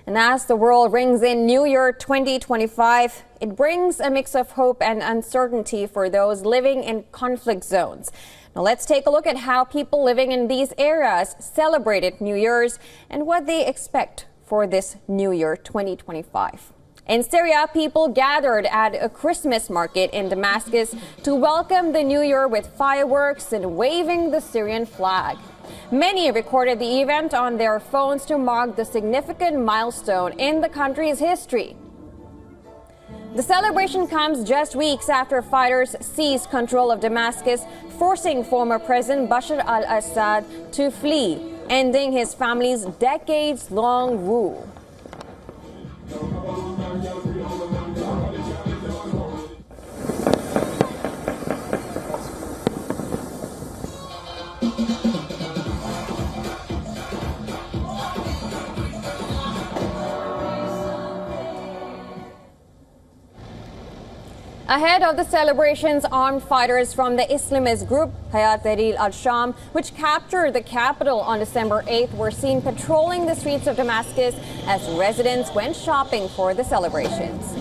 And as the world rings in New Year 2025, it brings a mix of hope and uncertainty for those living in conflict zones. Now let's take a look at how people living in these areas celebrated New Year's and what they expect for this New Year 2025. In Syria, people gathered at a Christmas market in Damascus to welcome the New Year with fireworks and waving the Syrian flag. Many recorded the event on their phones to mark the significant milestone in the country's history. The celebration comes just weeks after fighters seized control of Damascus, forcing former President Bashar al-Assad to flee, ending his family's decades-long rule. Ahead of the celebrations, armed fighters from the Islamist group Hayat Tahrir al-Sham, which captured the capital on December 8th, were seen patrolling the streets of Damascus as residents went shopping for the celebrations.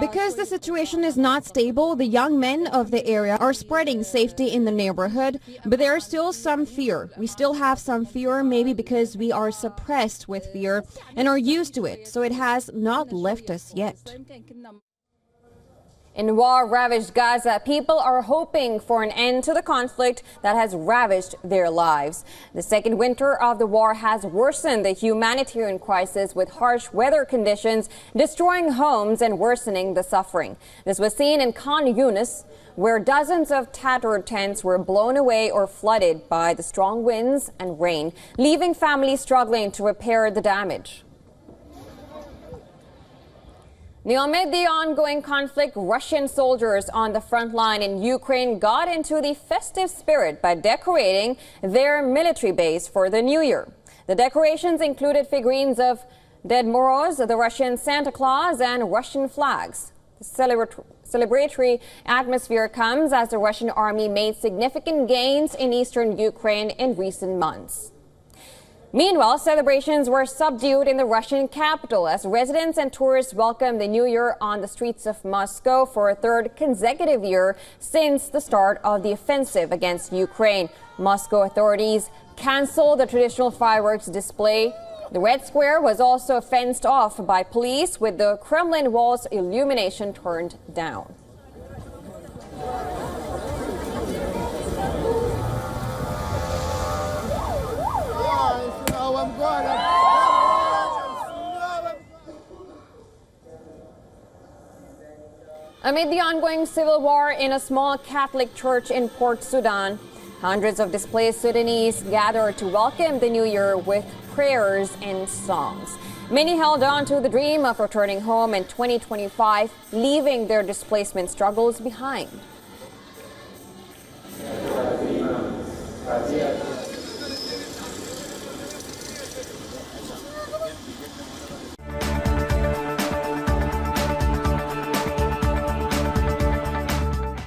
Because the situation is not stable, the young men of the area are spreading safety in the neighborhood, but there is still some fear. We still have some fear, maybe because we are suppressed with fear and are used to it, so it has not left us yet. In war-ravaged Gaza, people are hoping for an end to the conflict that has ravaged their lives. The second winter of the war has worsened the humanitarian crisis with harsh weather conditions, destroying homes and worsening the suffering. This was seen in Khan Yunis, where dozens of tattered tents were blown away or flooded by the strong winds and rain, leaving families struggling to repair the damage. Amid the ongoing conflict, Russian soldiers on the front line in Ukraine got into the festive spirit by decorating their military base for the New Year. The decorations included figurines of Dead Moroz, the Russian Santa Claus, and Russian flags. The celebratory atmosphere comes as the Russian army made significant gains in eastern Ukraine in recent months. Meanwhile, celebrations were subdued in the Russian capital as residents and tourists welcomed the New Year on the streets of Moscow for a third consecutive year since the start of the offensive against Ukraine. Moscow authorities canceled the traditional fireworks display. The Red Square was also fenced off by police, with the Kremlin wall's illumination turned down. Amid the ongoing civil war in a small Catholic church in Port Sudan, hundreds of displaced Sudanese gathered to welcome the New Year with prayers and songs. Many held on to the dream of returning home in 2025, leaving their displacement struggles behind.